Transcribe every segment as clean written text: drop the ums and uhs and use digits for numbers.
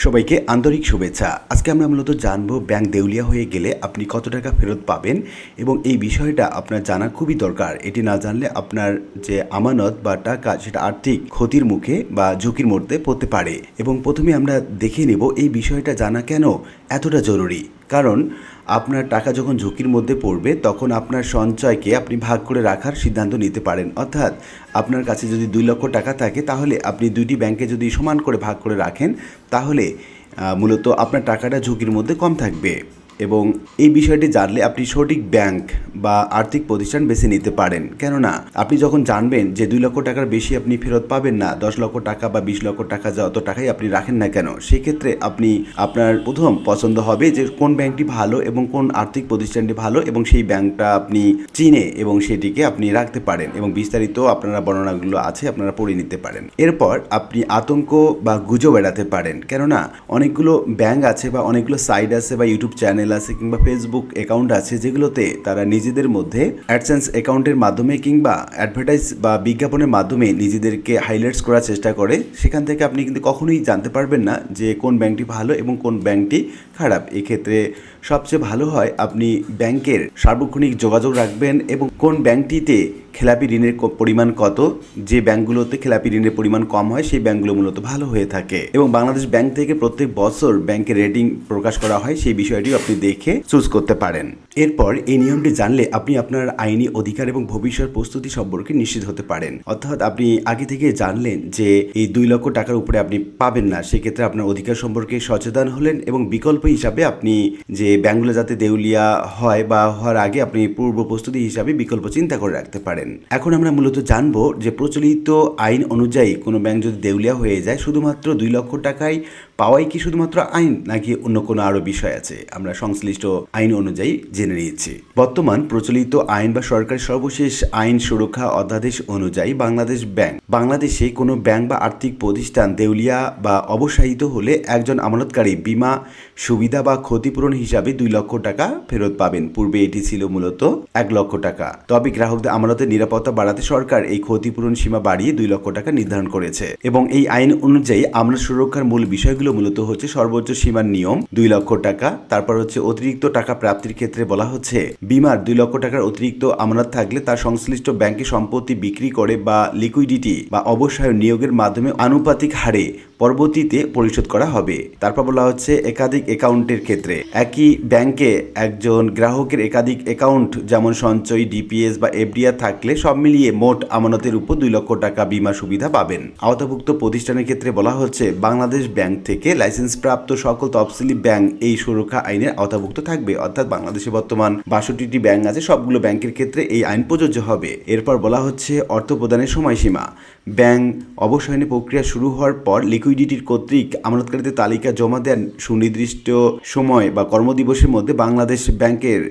সবাইকে আন্তরিক শুভেচ্ছা। আজকে আমরা মূলত জানবো ব্যাংক দেউলিয়া হয়ে গেলে আপনি কত টাকা ফেরত পাবেন এবং এই বিষয়টা আপনার জানা খুবই দরকার। এটি না জানলে আপনার যে আমানত বা টাকা সেটা আর্থিক ক্ষতির মুখে বা ঝুঁকির মধ্যে পড়তে পারে। এবং প্রথমে আমরা দেখে নেব এই বিষয়টা জানা কেন এতটা জরুরি। কারণ আপনার টাকা যখন ঝুঁকির মধ্যে পড়বে তখন আপনার সঞ্চয়কে আপনি ভাগ করে রাখার সিদ্ধান্ত নিতে পারেন। অর্থাৎ আপনার কাছে যদি 2 লক্ষ টাকা থাকে তাহলে আপনি দুইটি ব্যাংকে যদি সমান করে ভাগ করে রাখেন তাহলে মূলত আপনার টাকাটা ঝুঁকির মধ্যে কম থাকবে। এবং এই বিষয়টি জানলে আপনি সঠিক ব্যাংক বা আর্থিক প্রতিষ্ঠান বেছে নিতে পারেন। কেননা আপনি যখন জানবেন যে 2 লক্ষ টাকার বেশি আপনি ফেরত পাবেন না, 10 লক্ষ টাকা বা 20 লক্ষ টাকা যত টাকাই আপনি রাখেন না কেন, সেক্ষেত্রে আপনি আপনার প্রথম পছন্দ হবে যে কোন ব্যাংকটি ভালো এবং কোন আর্থিক প্রতিষ্ঠানটি ভালো এবং সেই ব্যাংকটা আপনি চিনে এবং সেটিকে আপনি রাখতে পারেন এবং বিস্তারিত আপনারা বর্ণনাগুলো আছে আপনারা পড়ে নিতে পারেন। এরপর আপনি আতঙ্ক বা গুজব এড়াতে পারেন। কেননা অনেকগুলো ব্যাংক আছে বা অনেকগুলো সাইট আছে বা ইউটিউব চ্যানেল আছে কিংবা ফেসবুক অ্যাকাউন্ট আছে যেগুলোতে তারা নিজেদের মধ্যে অ্যাডসেন্স অ্যাকাউন্টের মাধ্যমে কিংবা অ্যাডভার্টাইজ বা বিজ্ঞাপনের মাধ্যমে নিজেদেরকে হাইলাইটস করার চেষ্টা করে। সেখান থেকে আপনি কিন্তু কখনোই জানতে পারবেন না যে কোন ব্যাংকটি ভালো এবং কোন ব্যাংকটি খারাপ। এক্ষেত্রে সবচেয়ে ভালো হয় আপনি ব্যাংকের সার্বক্ষণিক যোগাযোগ রাখবেন এবং কোন ব্যাংকটিতে খেলাপি ঋণের পরিমাণ কত, যে ব্যাংকগুলোতে খেলাপি ঋণের পরিমাণ কম হয় সেই ব্যাংকগুলো মূলত ভালো হয়ে থাকে। এবং বাংলাদেশ ব্যাংক থেকে প্রত্যেক বছর ব্যাংকের রেটিং প্রকাশ করা হয়, সেই বিষয়টিও আপনি দেখে চুজ করতে পারেন। এরপর এই নিয়মটি জানলে আপনি আপনার আইনি অধিকার এবং ভবিষ্যৎ প্রস্তুতি সম্পর্কে নিশ্চিত হতে পারেন। অর্থাৎ আপনি আগে থেকে জানলেন যে এই 2 লক্ষ টাকার উপরে আপনি পাবেন না, সেক্ষেত্রে আপনার অধিকার সম্পর্কে সচেতন হলেন এবং বিকল্প হিসাবে আপনি যে ব্যাংকগুলো যাতে দেউলিয়া হয় বা হওয়ার আগে আপনি পূর্ব প্রস্তুতি হিসাবে বিকল্প চিন্তা করে রাখতে পারেন। এখন আমরা মূলত জানবো যে প্রচলিত আইন অনুযায়ী কোনো ব্যাংক যদি দেউলিয়া হয়ে যায় শুধুমাত্র 2 লক্ষ টাকায় পাওয়াই কি শুধুমাত্র আইন নাকি অন্য কোনো আরও বিষয় আছে, আমরা সংশ্লিষ্ট আইন অনুযায়ী জেনে নিয়েছি। বর্তমান প্রচলিত আইন বা সরকারের সর্বশেষ আইন সুরক্ষা অধ্যাদেশ অনুযায়ী বাংলাদেশে কোনো ব্যাংক বা আর্থিক প্রতিষ্ঠান দেউলিয়া বা অবসায়িত হলে একজন আমানতকারী বীমা সুবিধা বা ক্ষতিপূরণ হিসাবে 2 লক্ষ টাকা ফেরত পাবেন। পূর্বে এটি ছিল মূলত 1 লক্ষ টাকা। তবে গ্রাহকদের আমানতের নিরাপত্তা বাড়াতে সরকার এই ক্ষতিপূরণ সীমা বাড়িয়ে 2 লক্ষ টাকা নির্ধারণ করেছে। এবং এই আইন অনুযায়ী আমানত সুরক্ষার মূল বিষয়গুলো মূলত হচ্ছে সর্বোচ্চ সীমার নিয়ম 2 লক্ষ টাকা। তারপর হচ্ছে অতিরিক্ত টাকা প্রাপ্তির ক্ষেত্রে বলা হচ্ছে বীমার 2 লক্ষ টাকার অতিরিক্ত আমানত থাকলে তার সংশ্লিষ্ট ব্যাংকে সম্পত্তি বিক্রি করে বা লিকুইডিটি বা অবসায় নিয়োগের মাধ্যমে আনুপাতিক হারে পরবর্তীতে পরিশোধ করা হবে। তারপর বলা হচ্ছে একাধিক অ্যাকাউন্টের ক্ষেত্রে একই ব্যাংকে একজন গ্রাহকের একাধিক অ্যাকাউন্ট যেমন সঞ্চয়, ডিপিএস বা এফডিআর থাকলে সব মিলিয়ে মোট আমানতের উপর 2 লক্ষ টাকা বীমা সুবিধা পাবেন। আওতাভুক্ত প্রতিষ্ঠানের ক্ষেত্রে বলা হচ্ছে বাংলাদেশ ব্যাংক থেকে লাইসেন্সপ্রাপ্ত সকল তফসিলি ব্যাংক এই সুরক্ষা আইনের আওতাভুক্ত থাকবে। অর্থাৎ বাংলাদেশে বর্তমান 62টি ব্যাংক আছে, সবগুলো ব্যাংকের ক্ষেত্রে এই আইন প্রযোজ্য হবে। এরপর বলা হচ্ছে অর্থ প্রদানের সময়সীমা। ব্যাংক অবসায়নী প্রক্রিয়া শুরু হওয়ার পর লিকুইডিটির কর্তৃক আমানতকারীদের তালিকা জমা দেন সুনির্দিষ্ট সময় বা কর্মদিবসের মধ্যে বাংলাদেশ ব্যাংকের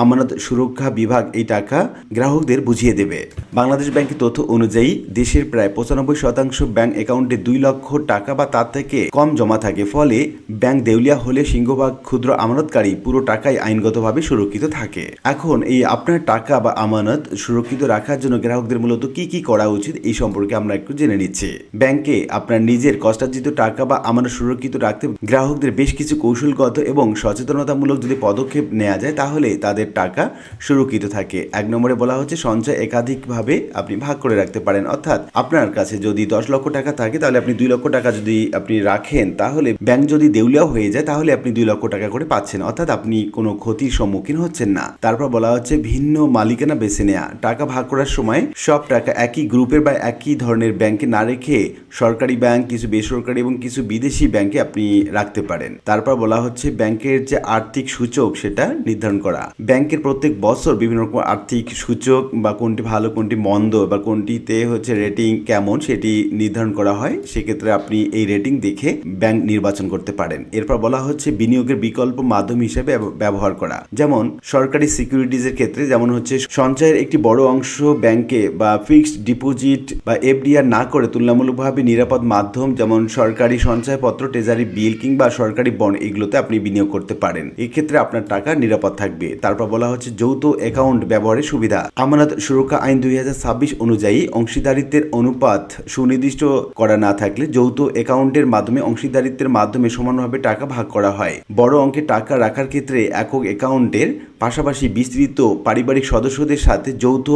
আমানত সুরক্ষা বিভাগ এই টাকা গ্রাহকদের বুঝিয়ে দেবে। বাংলাদেশ ব্যাংকের তথ্য অনুযায়ী দেশের প্রায় 95% ব্যাংক অ্যাকাউন্টে 2 লক্ষ টাকা বা তার থেকে কম জমা থাকে। ফলে ব্যাংক দেউলিয়া হলে সিংহভাগ ক্ষুদ্র আমানতকারী পুরো টাকাই আইনগতভাবে সুরক্ষিত থাকে। এখন এই আপনার টাকা বা আমানত সুরক্ষিত রাখার জন্য গ্রাহকদের মূলত কি কি করা উচিত এই সম্পর্কে আমরা একটু জেনে নিচ্ছি। ব্যাংকে আপনার নিজের কষ্টার্জিত টাকা বা আমানত সুরক্ষিত রাখতে গ্রাহকদের বেশ কিছু কৌশলগত এবং সচেতনতামূলক যদি পদক্ষেপ নেওয়া যায় তাহলে তাদের টাকা সুরক্ষিত থাকে। 1 নম্বরে বলা হচ্ছে সঞ্চয় একাধিকভাবে আপনি ভাগ করে রাখতে পারেন। অর্থাৎ আপনার কাছে যদি 10 লক্ষ টাকা থাকে তাহলে আপনি 2 লক্ষ টাকা যদি আপনি রাখেন তাহলে ব্যাংক যদি দেউলিয়া হয়ে যায় তাহলে আপনি 2 লক্ষ টাকা করে পাচ্ছেন। অর্থাৎ আপনি কোনো ক্ষতির সম্মুখীন হচ্ছেন না। তারপর বলা হচ্ছে ভিন্ন মালিকানা বেছে নেওয়া। টাকা ভাগ করার সময় সব টাকা একই গ্রুপের বা একই ধরনের ব্যাংকে না রেখে সরকারি ব্যাংক, কিছু বেসরকারি এবং কিছু বিদেশি ব্যাংকে আপনি রাখতে পারেন। তারপর বলা হচ্ছে ব্যাংকের যে আর্থিক সূচক সেটা নির্ধারণ করা। ব্যাংকের প্রত্যেক বছর বিভিন্ন রকম আর্থিক সূচক বা কোনটি ভালো কোনটি মন্দ বা কোনটিতে হচ্ছে রেটিং কেমন সেটি নির্ধারণ করা হয়। সেক্ষেত্রে আপনি এই রেটিং দেখে ব্যাংক নির্বাচন করতে পারেন। এরপর বলা হচ্ছে বিনিয়োগের বিকল্প মাধ্যম হিসেবে ব্যবহার করা, যেমন সরকারি সিকিউরিটিজের ক্ষেত্রে যেমন হচ্ছে সঞ্চয়ের একটি বড় অংশ ব্যাংকে বা ফিক্সড ডিপোজিট বা এফডিআর না করে তুলনামূলকভাবে নিরাপদ মাধ্যম যেমন সরকারি সঞ্চয়পত্র, ট্রেজারি বিল কিংবা সরকারি বন্ড এগুলোতে আপনি বিনিয়োগ করতে পারেন। এক্ষেত্রে আপনার টাকা নিরাপদ থাকবে। তার তারপর বলা হচ্ছে যৌথ অ্যাকাউন্ট ব্যবহারের সুবিধা। আমানত সুরক্ষা আইন 2026 অনুযায়ী অংশীদারিত্বের অনুপাত সুনির্দিষ্ট করা না থাকলে যৌথ অ্যাকাউন্টের মাধ্যমে অংশীদারিত্বের মাধ্যমে সমানভাবে টাকা ভাগ করা হয়। বড় অঙ্কের টাকা রাখার ক্ষেত্রে একক অ্যাকাউন্টের পাশাপাশি বিস্তৃত পারিবারিক সদস্যদের সাথে যৌথ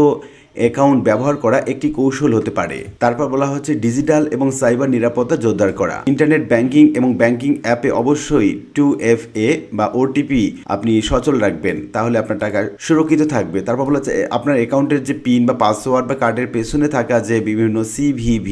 অ্যাকাউন্ট ব্যবহার করা একটি কৌশল হতে পারে। তারপর বলা হচ্ছে ডিজিটাল এবং সাইবার নিরাপত্তা জোরদার করা। ইন্টারনেট ব্যাংকিং এবং ব্যাংকিং অ্যাপে অবশ্যই 2FA বা OTP আপনি সচল রাখবেন, তাহলে আপনার টাকা সুরক্ষিত থাকবে। তারপর বলা হচ্ছে আপনার অ্যাকাউন্টের যে পিন বা পাসওয়ার্ড বা কার্ডের পেছনে থাকা যে বিভিন্ন CVV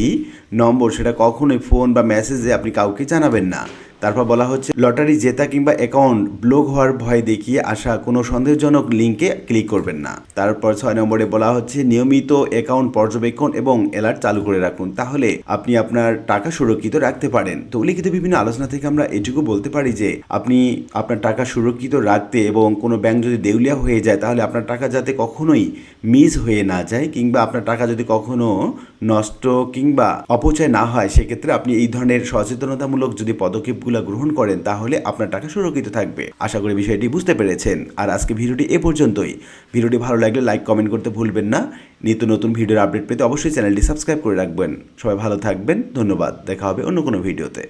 নম্বর সেটা কখনোই ফোন বা মেসেজে আপনি কাউকে জানাবেন না। তারপর বলা হচ্ছে লটারি জেতা কিংবা অ্যাকাউন্ট ব্লক হওয়ার ভয় দেখিয়ে আসা কোনো সন্দেহজনক লিঙ্কে ক্লিক করবেন না। তারপর 6 নম্বরে বলা হচ্ছে নিয়মিত অ্যাকাউন্ট পর্যবেক্ষণ এবং অ্যালার্ট চালু করে রাখুন, তাহলে আপনি আপনার টাকা সুরক্ষিত রাখতে পারেন। তো উল্লিখিত বিভিন্ন আলোচনা থেকে আমরা এটুকু বলতে পারি যে আপনি আপনার টাকা সুরক্ষিত রাখতে এবং কোনো ব্যাংক যদি দেউলিয়া হয়ে যায় তাহলে আপনার টাকা যাতে কখনোই মিস হয়ে না যায় কিংবা আপনার টাকা যদি কখনো নষ্ট কিংবা অপচয় না হয়, সেক্ষেত্রে আপনি এই ধরনের সচেতনতামূলক যদি পদক্ষেপগুলো গ্রহণ করেন তাহলে আপনার টাকা সুরক্ষিত থাকবে। আশা করি বিষয়টি বুঝতে পেরেছেন। আর আজকে ভিডিওটি এ পর্যন্তই। ভিডিওটি ভালো লাগলে লাইক কমেন্ট করতে ভুলবেন না। নিত্য নতুন ভিডিওর আপডেট পেতে অবশ্যই চ্যানেলটি সাবস্ক্রাইব করে রাখবেন। সবাই ভালো থাকবেন, ধন্যবাদ। দেখা হবে অন্য কোনো ভিডিওতে।